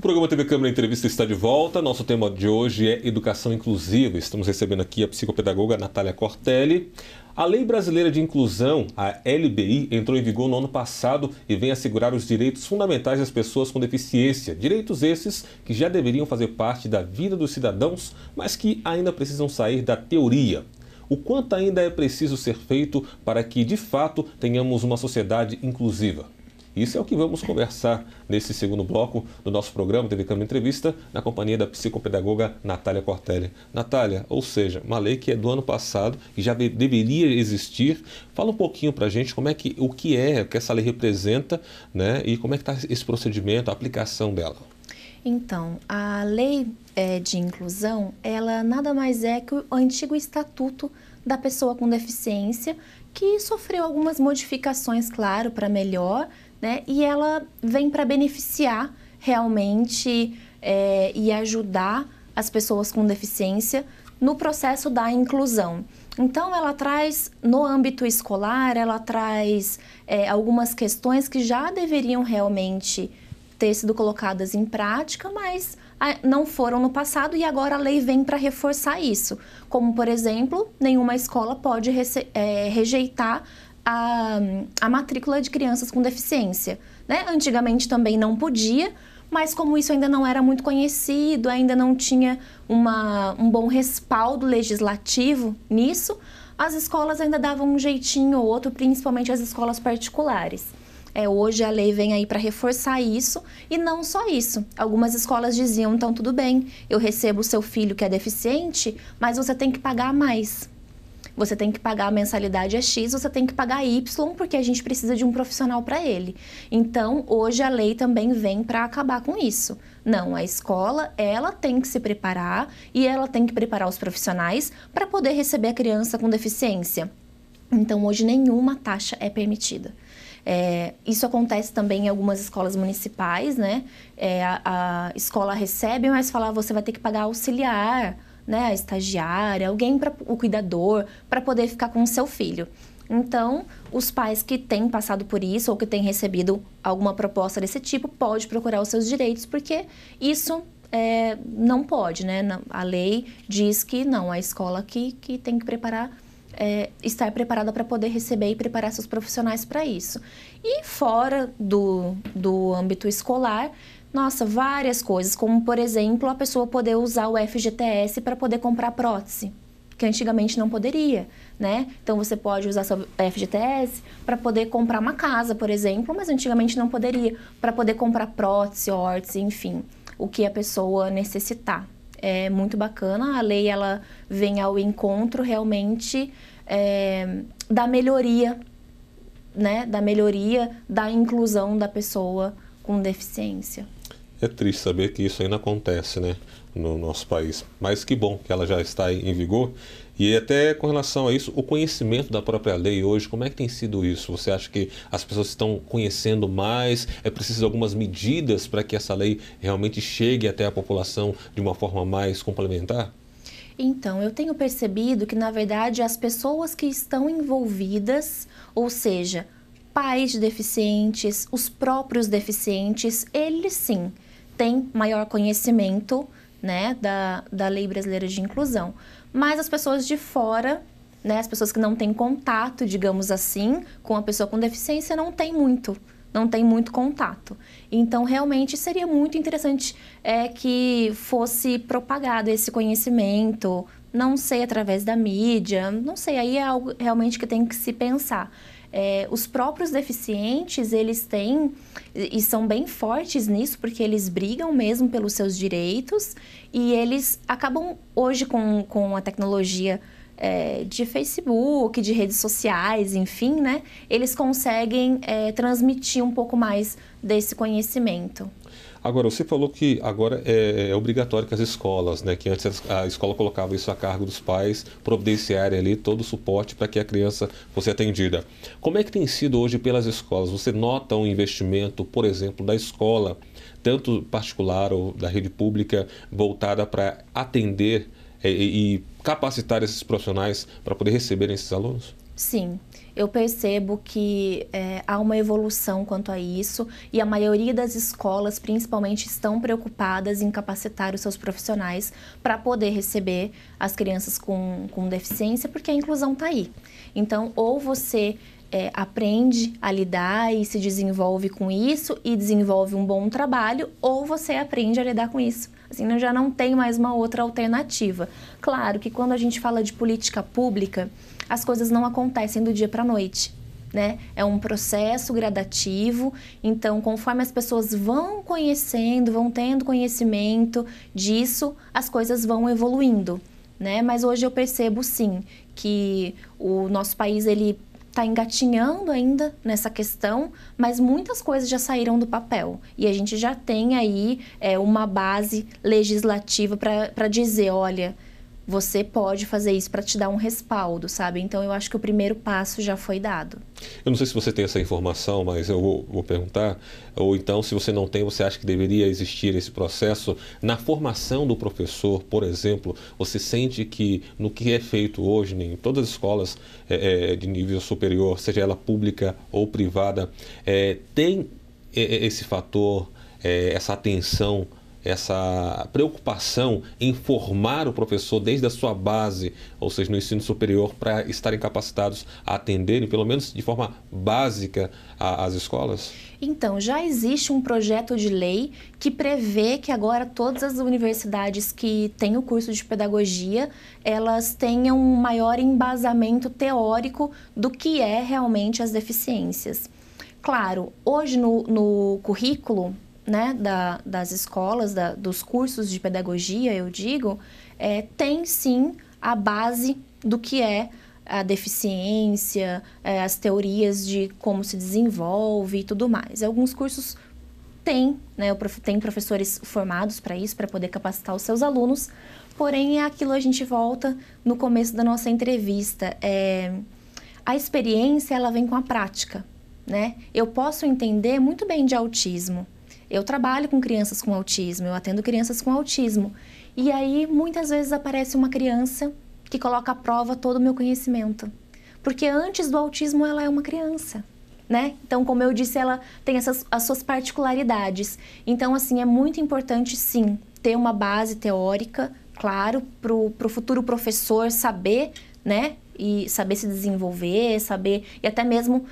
programa TV Câmara Entrevista está de volta. Nosso tema de hoje é educação inclusiva. Estamos recebendo aqui a psicopedagoga Natália Cortelli. A Lei Brasileira de Inclusão, a LBI, entrou em vigor no ano passado e vem assegurar os direitos fundamentais das pessoas com deficiência. Direitos esses que já deveriam fazer parte da vida dos cidadãos, mas que ainda precisam sair da teoria. O quanto ainda é preciso ser feito para que, de fato, tenhamos uma sociedade inclusiva? Isso é o que vamos conversar nesse segundo bloco do nosso programa TV Câmara Entrevista, na companhia da psicopedagoga Natália Cortelli. Natália, ou seja, uma lei que é do ano passado e já deveria existir. Fala um pouquinho para a gente o que essa lei representa, né? E como é que está esse procedimento, a aplicação dela. Então, a lei de inclusão, ela nada mais é que o antigo estatuto da pessoa com deficiência, que sofreu algumas modificações, claro, para melhor, né? E ela vem para beneficiar realmente e ajudar as pessoas com deficiência no processo da inclusão. Então, ela traz, no âmbito escolar, ela traz algumas questões que já deveriam realmente ter sido colocadas em prática, mas não foram no passado e agora a lei vem para reforçar isso. Como, por exemplo, nenhuma escola pode rejeitar a matrícula de crianças com deficiência, né? Antigamente também não podia, mas como isso ainda não era muito conhecido, ainda não tinha um bom respaldo legislativo nisso, as escolas ainda davam um jeitinho ou outro, principalmente as escolas particulares. Hoje a lei vem aí para reforçar isso e não só isso. Algumas escolas diziam, então tudo bem, eu recebo o seu filho que é deficiente, mas você tem que pagar mais. Você tem que pagar a mensalidade X, você tem que pagar Y, porque a gente precisa de um profissional para ele. Então, hoje a lei também vem para acabar com isso. Não, a escola, ela tem que se preparar e ela tem que preparar os profissionais para poder receber a criança com deficiência. Então, hoje nenhuma taxa é permitida. Isso acontece também em algumas escolas municipais, né? A escola recebe, mas fala, você vai ter que pagar auxiliar, né, a estagiária, alguém, o cuidador, para poder ficar com o seu filho. Então, os pais que têm passado por isso ou que têm recebido alguma proposta desse tipo, pode procurar os seus direitos, porque isso não pode, né? A lei diz que não, a escola que tem que estar preparada para poder receber e preparar seus profissionais para isso. E fora do âmbito escolar, nossa, várias coisas, como, por exemplo, a pessoa poder usar o FGTS para poder comprar prótese, que antigamente não poderia, né? Então, você pode usar seu FGTS para poder comprar uma casa, por exemplo, mas antigamente não poderia, para poder comprar prótese, órtese, enfim, o que a pessoa necessitar. É muito bacana, a lei ela vem ao encontro realmente da melhoria, né? Da melhoria da inclusão da pessoa com deficiência. É triste saber que isso ainda acontece, né, no nosso país. Mas que bom que ela já está em vigor. E até com relação a isso, o conhecimento da própria lei hoje, como é que tem sido isso? Você acha que as pessoas estão conhecendo mais? É preciso algumas medidas para que essa lei realmente chegue até a população de uma forma mais complementar? Então, eu tenho percebido que, na verdade, as pessoas que estão envolvidas, ou seja, pais de deficientes, os próprios deficientes, eles sim têm maior conhecimento, né, da Lei Brasileira de Inclusão. Mas as pessoas de fora, né, as pessoas que não têm contato, digamos assim, com a pessoa com deficiência, não têm muito contato. Então, realmente, seria muito interessante que fosse propagado esse conhecimento, não sei, através da mídia, não sei, aí é algo realmente que tem que se pensar. Os próprios deficientes, eles têm e são bem fortes nisso, porque eles brigam mesmo pelos seus direitos e eles acabam hoje com a tecnologia de Facebook, de redes sociais, enfim, né? Eles conseguem transmitir um pouco mais desse conhecimento. Agora, você falou que agora é obrigatório que as escolas, né, que antes a escola colocava isso a cargo dos pais, providenciarem ali todo o suporte para que a criança fosse atendida. Como é que tem sido hoje pelas escolas? Você nota um investimento, por exemplo, da escola, tanto particular ou da rede pública, voltada para atender e capacitar esses profissionais para poder receberem esses alunos? Sim, eu percebo que há uma evolução quanto a isso e a maioria das escolas, principalmente, estão preocupadas em capacitar os seus profissionais para poder receber as crianças com deficiência, porque a inclusão está aí. Então, ou você aprende a lidar e se desenvolve com isso e desenvolve um bom trabalho, ou você aprende a lidar com isso. Assim, já não tem mais uma outra alternativa. Claro que quando a gente fala de política pública, as coisas não acontecem do dia para a noite, né? É um processo gradativo, então conforme as pessoas vão conhecendo, vão tendo conhecimento disso, as coisas vão evoluindo, né? Mas hoje eu percebo sim que o nosso país ele está engatinhando ainda nessa questão, mas muitas coisas já saíram do papel e a gente já tem aí uma base legislativa para dizer, olha, você pode fazer isso para te dar um respaldo, sabe? Então, eu acho que o primeiro passo já foi dado. Eu não sei se você tem essa informação, mas eu vou perguntar. Ou então, se você não tem, você acha que deveria existir esse processo na formação do professor, por exemplo? Você sente que no que é feito hoje, em todas as escolas de nível superior, seja ela pública ou privada, tem esse fator, essa atenção, essa preocupação em formar o professor desde a sua base, ou seja, no ensino superior, para estarem capacitados a atenderem, pelo menos de forma básica, as escolas? Então, já existe um projeto de lei que prevê que agora todas as universidades que têm o curso de pedagogia, elas tenham um maior embasamento teórico do que é realmente as deficiências. Claro, hoje no currículo, né, das escolas, dos cursos de pedagogia, eu digo, tem sim a base do que é a deficiência, as teorias de como se desenvolve e tudo mais. Alguns cursos têm, né, tem professores formados para isso, para poder capacitar os seus alunos, porém é aquilo a gente volta no começo da nossa entrevista. A experiência, ela vem com a prática, né? Eu posso entender muito bem de autismo. Eu trabalho com crianças com autismo, eu atendo crianças com autismo. E aí, muitas vezes, aparece uma criança que coloca à prova todo o meu conhecimento. Porque antes do autismo, ela é uma criança, né? Então, como eu disse, ela tem as suas particularidades. Então, assim, é muito importante, sim, ter uma base teórica, claro, para o futuro professor saber, né? E saber se desenvolver, saber... E até mesmo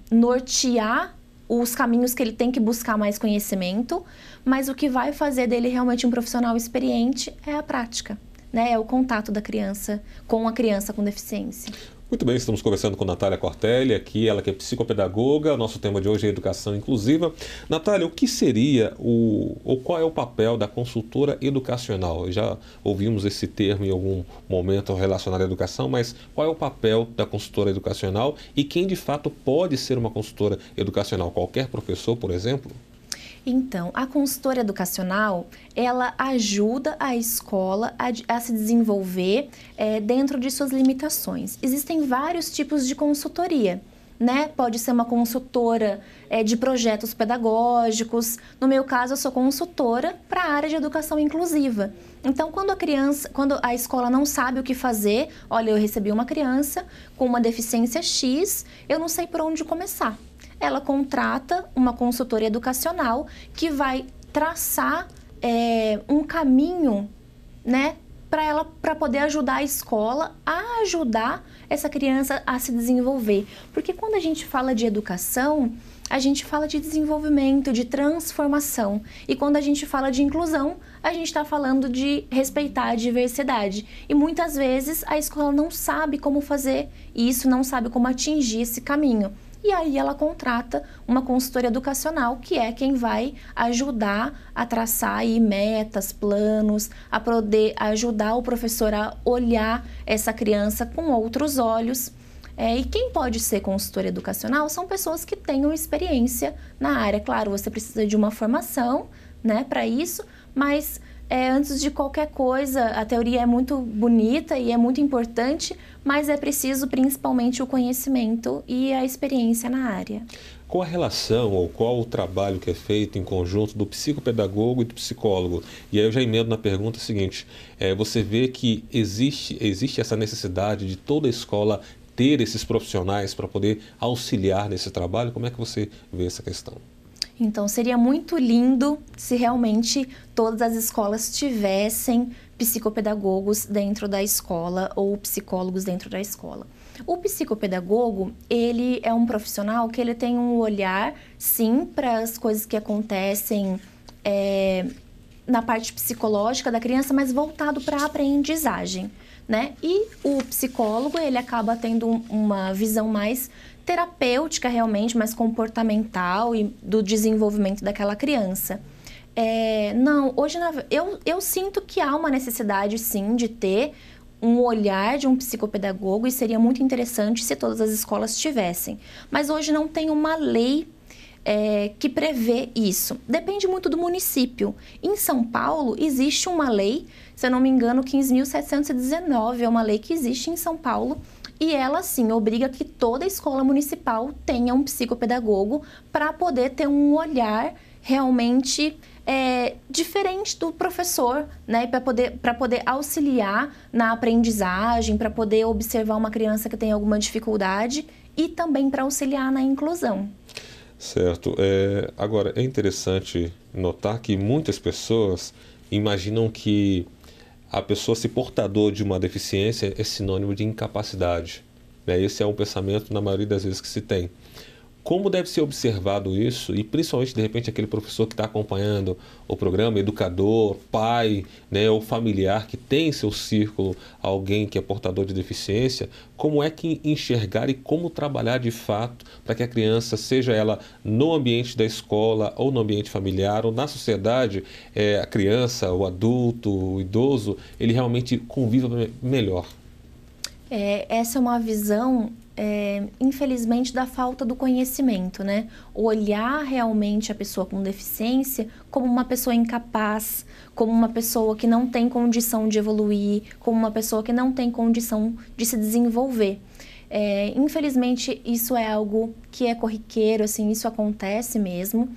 nortear os caminhos que ele tem que buscar mais conhecimento, mas o que vai fazer dele realmente um profissional experiente é a prática, né? É o contato da criança com a criança com deficiência. Muito bem, estamos conversando com Natália Cortelli, aqui, ela que é psicopedagoga. O nosso tema de hoje é educação inclusiva. Natália, o que seria ou qual é o papel da consultora educacional? Já ouvimos esse termo em algum momento relacionado à educação, mas qual é o papel da consultora educacional e quem de fato pode ser uma consultora educacional? Qualquer professor, por exemplo? Então, a consultora educacional, ela ajuda a escola a se desenvolver dentro de suas limitações. Existem vários tipos de consultoria, né? Pode ser uma consultora de projetos pedagógicos. No meu caso, eu sou consultora para a área de educação inclusiva. Então, quando a escola não sabe o que fazer, olha, eu recebi uma criança com uma deficiência X, eu não sei por onde começar. Ela contrata uma consultora educacional que vai traçar um caminho, né, para poder ajudar a escola a ajudar essa criança a se desenvolver. Porque quando a gente fala de educação, a gente fala de desenvolvimento, de transformação. E quando a gente fala de inclusão, a gente está falando de respeitar a diversidade. E muitas vezes a escola não sabe como fazer isso, não sabe como atingir esse caminho. E aí ela contrata uma consultora educacional, que é quem vai ajudar a traçar aí metas, planos, a poder ajudar o professor a olhar essa criança com outros olhos. E quem pode ser consultora educacional são pessoas que tenham experiência na área. Claro, você precisa de uma formação, né, para isso, mas antes de qualquer coisa, a teoria é muito bonita e é muito importante, mas é preciso principalmente o conhecimento e a experiência na área. Qual a relação ou qual o trabalho que é feito em conjunto do psicopedagogo e do psicólogo? E aí eu já emendo na pergunta seguinte, você vê que existe essa necessidade de toda escola ter esses profissionais para poder auxiliar nesse trabalho? Como é que você vê essa questão? Então, seria muito lindo se realmente todas as escolas tivessem psicopedagogos dentro da escola ou psicólogos dentro da escola. O psicopedagogo, ele é um profissional que ele tem um olhar, sim, para as coisas que acontecem na parte psicológica da criança, mas voltado para a aprendizagem, né? E o psicólogo, ele acaba tendo uma visão mais terapêutica realmente, mais comportamental e do desenvolvimento daquela criança. Não, hoje eu sinto que há uma necessidade, sim, de ter um olhar de um psicopedagogo e seria muito interessante se todas as escolas tivessem. Mas hoje não tem uma lei que prevê isso. Depende muito do município. Em São Paulo, existe uma lei, se eu não me engano, 15.719, é uma lei que existe em São Paulo, e ela, sim, obriga que toda escola municipal tenha um psicopedagogo para poder ter um olhar realmente diferente do professor, né? Para poder auxiliar na aprendizagem, para poder observar uma criança que tem alguma dificuldade e também para auxiliar na inclusão. Certo. Agora, é interessante notar que muitas pessoas imaginam que a pessoa ser portador de uma deficiência é sinônimo de incapacidade, né? Esse é um pensamento, na maioria das vezes, que se tem. Como deve ser observado isso, e principalmente, de repente, aquele professor que está acompanhando o programa, educador, pai, né, ou familiar que tem em seu círculo alguém que é portador de deficiência, como é que enxergar e como trabalhar de fato para que a criança, seja ela no ambiente da escola ou no ambiente familiar ou na sociedade, a criança, o adulto, o idoso, ele realmente conviva melhor? Essa é uma visão, infelizmente, da falta do conhecimento, né? Olhar realmente a pessoa com deficiência como uma pessoa incapaz, como uma pessoa que não tem condição de evoluir, como uma pessoa que não tem condição de se desenvolver. Infelizmente, isso é algo que é corriqueiro, assim, isso acontece mesmo.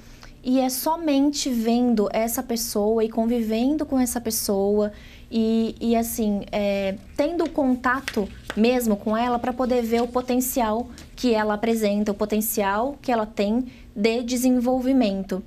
E é somente vendo essa pessoa e convivendo com essa pessoa e assim, tendo contato mesmo com ela para poder ver o potencial que ela apresenta, o potencial que ela tem de desenvolvimento.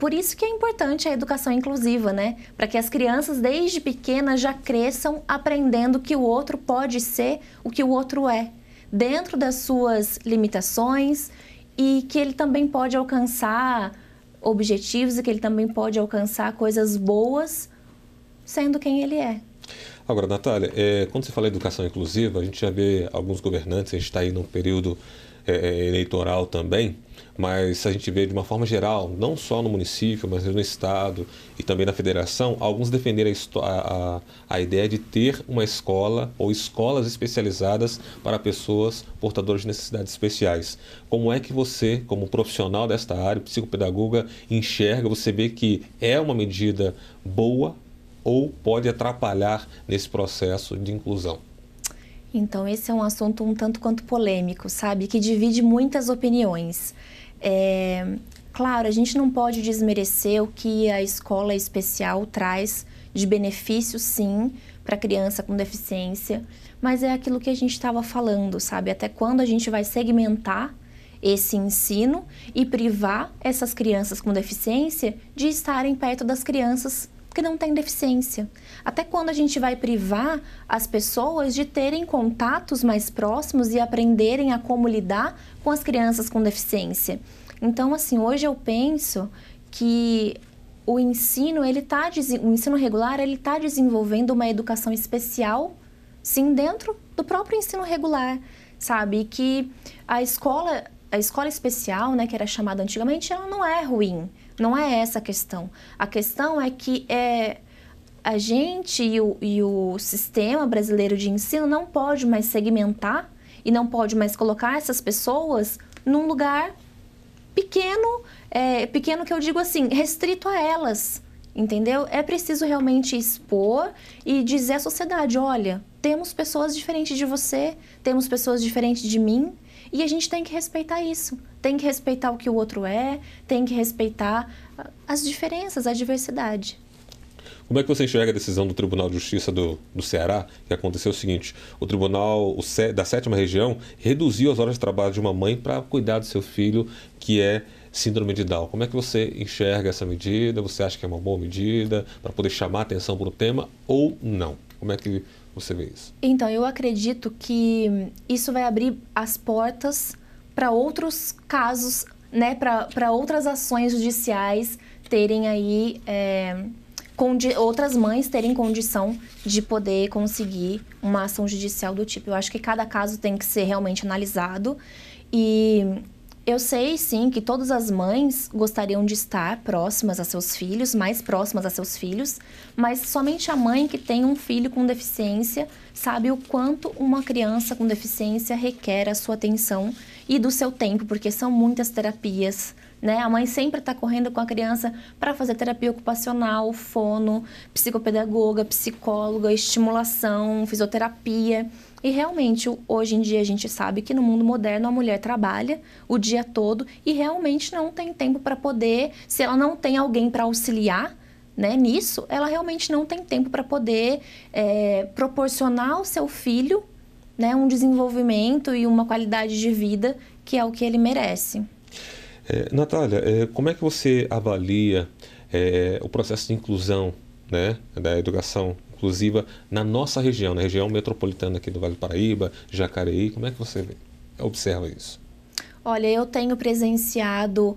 Por isso que é importante a educação inclusiva, né? Para que as crianças desde pequenas já cresçam aprendendo que o outro pode ser o que o outro é, dentro das suas limitações, e que ele também pode alcançar objetivos e que ele também pode alcançar coisas boas sendo quem ele é. Agora, Natália, quando você fala em educação inclusiva, a gente já vê alguns governantes, a gente está aí num período eleitoral também, mas a gente vê de uma forma geral, não só no município, mas no estado e também na federação, alguns defenderem a ideia de ter uma escola ou escolas especializadas para pessoas portadoras de necessidades especiais. Como é que você, como profissional desta área, psicopedagoga, enxerga, você vê que é uma medida boa ou pode atrapalhar nesse processo de inclusão? Então, esse é um assunto um tanto quanto polêmico, sabe? Que divide muitas opiniões. Claro, a gente não pode desmerecer o que a escola especial traz de benefício, sim, para a criança com deficiência, mas é aquilo que a gente estava falando, sabe? Até quando a gente vai segmentar esse ensino e privar essas crianças com deficiência de estarem perto das crianças que não têm deficiência? Até quando a gente vai privar as pessoas de terem contatos mais próximos e aprenderem a como lidar com as crianças com deficiência? Então, assim, hoje eu penso que o ensino regular, ele está desenvolvendo uma educação especial, sim, dentro do próprio ensino regular, sabe? E que a escola especial, né, que era chamada antigamente, ela não é ruim. Não é essa a questão. A questão é que a gente e o sistema brasileiro de ensino não pode mais segmentar e não pode mais colocar essas pessoas num lugar pequeno, pequeno que eu digo assim, restrito a elas, entendeu? É preciso realmente expor e dizer à sociedade, olha, temos pessoas diferentes de você, temos pessoas diferentes de mim, e a gente tem que respeitar isso. Tem que respeitar o que o outro é, tem que respeitar as diferenças, a diversidade. Como é que você enxerga a decisão do Tribunal de Justiça do Ceará, que aconteceu o seguinte, o Tribunal da 7ª Região reduziu as horas de trabalho de uma mãe para cuidar do seu filho, que é síndrome de Down. Como é que você enxerga essa medida? Você acha que é uma boa medida para poder chamar a atenção para o tema ou não? Como é que você vê isso? Então, eu acredito que isso vai abrir as portas para outros casos, né, para outras ações judiciais terem aí, outras mães terem condição de poder conseguir uma ação judicial do tipo. Eu acho que cada caso tem que ser realmente analisado e eu sei, sim, que todas as mães gostariam de estar próximas a seus filhos, mais próximas a seus filhos, mas somente a mãe que tem um filho com deficiência sabe o quanto uma criança com deficiência requer a sua atenção e do seu tempo, porque são muitas terapias, né? A mãe sempre está correndo com a criança para fazer terapia ocupacional, fono, psicopedagoga, psicóloga, estimulação, fisioterapia. E realmente, hoje em dia, a gente sabe que no mundo moderno a mulher trabalha o dia todo e realmente não tem tempo para poder, se ela não tem alguém para auxiliar, né, nisso, ela realmente não tem tempo para poder proporcionar ao seu filho, né, um desenvolvimento e uma qualidade de vida que é o que ele merece. Natália, como é que você avalia o processo de inclusão, né, da educação inclusiva na nossa região, na região metropolitana aqui do Vale do Paraíba, Jacareí? Como é que você observa isso? Olha, eu tenho presenciado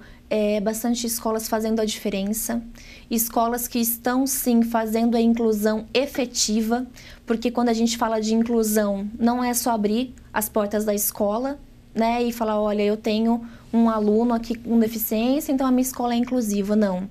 bastante escolas fazendo a diferença, escolas que estão sim fazendo a inclusão efetiva, porque quando a gente fala de inclusão, não é só abrir as portas da escola, né, e falar, olha, eu tenho um aluno aqui com deficiência, então a minha escola é inclusiva, não.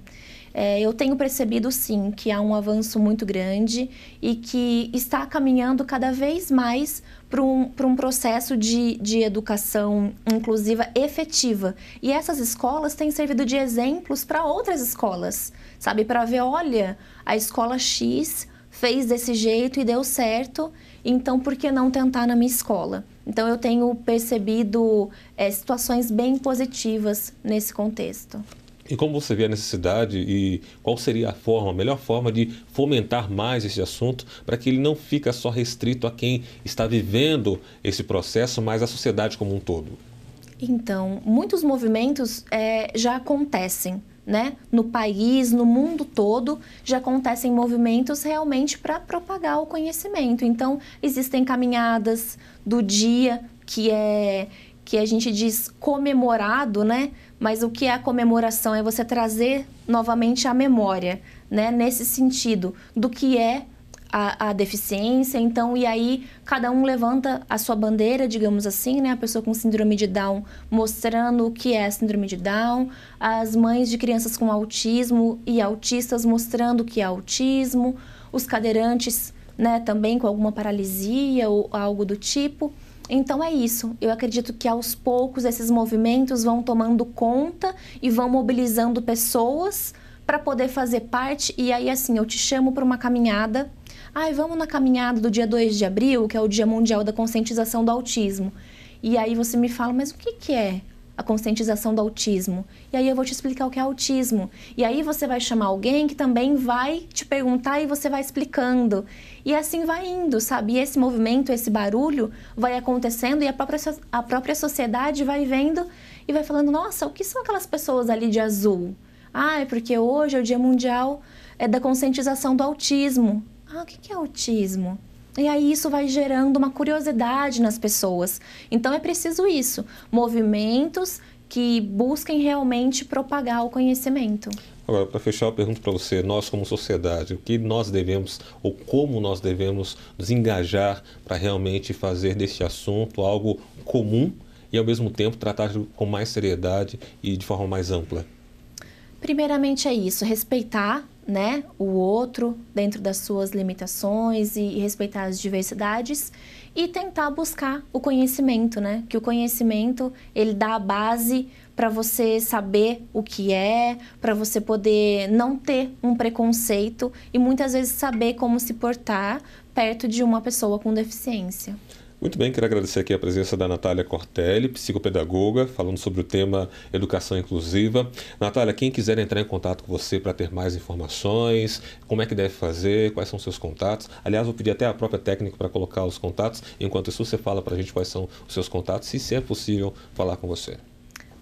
Eu tenho percebido, sim, que há um avanço muito grande e que está caminhando cada vez mais para um processo de educação inclusiva efetiva. E essas escolas têm servido de exemplos para outras escolas, sabe? Para ver, olha, a escola X fez desse jeito e deu certo, então por que não tentar na minha escola? Então eu tenho percebido situações bem positivas nesse contexto. E como você vê a necessidade e qual seria a melhor forma de fomentar mais esse assunto para que ele não fique só restrito a quem está vivendo esse processo, mas à sociedade como um todo? Então, muitos movimentos já acontecem, né? No país, no mundo todo, já acontecem movimentos realmente para propagar o conhecimento. Então, existem caminhadas do dia que a gente diz comemorado, né? Mas o que é a comemoração? É você trazer novamente a memória, né? Nesse sentido, do que é a deficiência. Então, e aí, cada um levanta a sua bandeira, digamos assim, né? A pessoa com síndrome de Down mostrando o que é a síndrome de Down, as mães de crianças com autismo e autistas mostrando o que é autismo, os cadeirantes, né? Também com alguma paralisia ou algo do tipo. Então é isso, eu acredito que aos poucos esses movimentos vão tomando conta e vão mobilizando pessoas para poder fazer parte. E aí assim, eu te chamo para uma caminhada, vamos na caminhada do dia 2 de abril, que é o Dia Mundial da Conscientização do Autismo. E aí você me fala, mas o que é a conscientização do autismo? E aí eu vou te explicar o que é autismo. E aí você vai chamar alguém que também vai te perguntar e você vai explicando. E assim vai indo, sabe? E esse movimento, esse barulho vai acontecendo e a própria sociedade vai vendo e vai falando, nossa, o que são aquelas pessoas ali de azul? É porque hoje é o Dia Mundial da Conscientização do Autismo. O que é autismo? E aí isso vai gerando uma curiosidade nas pessoas. Então é preciso isso, movimentos que busquem realmente propagar o conhecimento. Agora, para fechar, eu pergunto para você, nós como sociedade, o que nós devemos ou como nós devemos nos engajar para realmente fazer desse assunto algo comum e ao mesmo tempo tratar com mais seriedade e de forma mais ampla? Primeiramente é isso, respeitar, né, o outro dentro das suas limitações e respeitar as diversidades e tentar buscar o conhecimento, né? Que o conhecimento, ele dá a base para você saber o que é, para você poder não ter um preconceito e muitas vezes saber como se portar perto de uma pessoa com deficiência. Muito bem, quero agradecer aqui a presença da Natália Cortelli, psicopedagoga, falando sobre o tema educação inclusiva. Natália, quem quiser entrar em contato com você para ter mais informações, como é que deve fazer, quais são os seus contatos. Aliás, vou pedir até a própria técnica para colocar os contatos. Enquanto isso, você fala para a gente quais são os seus contatos e se é possível falar com você.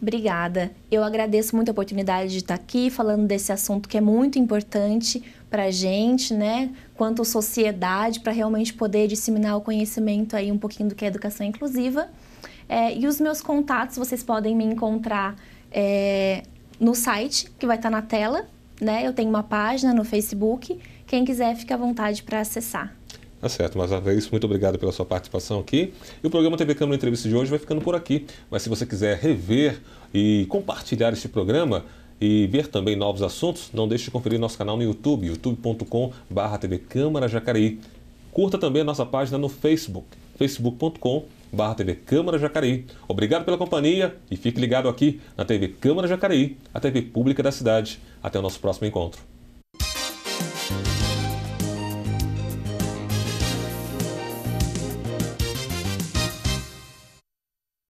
Obrigada. Eu agradeço muito a oportunidade de estar aqui falando desse assunto que é muito importante para a gente, né, quanto sociedade, para realmente poder disseminar o conhecimento aí um pouquinho do que é educação inclusiva. E os meus contatos, vocês podem me encontrar no site, que vai estar na tela, né? Eu tenho uma página no Facebook, quem quiser fica à vontade para acessar. Tá certo, mais uma vez, muito obrigado pela sua participação aqui. E o programa TV Câmara Entrevista de hoje vai ficando por aqui. Mas se você quiser rever e compartilhar este programa e ver também novos assuntos, não deixe de conferir nosso canal no YouTube, youtube.com/TV Câmara Jacareí. Curta também a nossa página no Facebook, facebook.com/TV Câmara Jacareí. Obrigado pela companhia e fique ligado aqui na TV Câmara Jacareí, a TV pública da cidade. Até o nosso próximo encontro.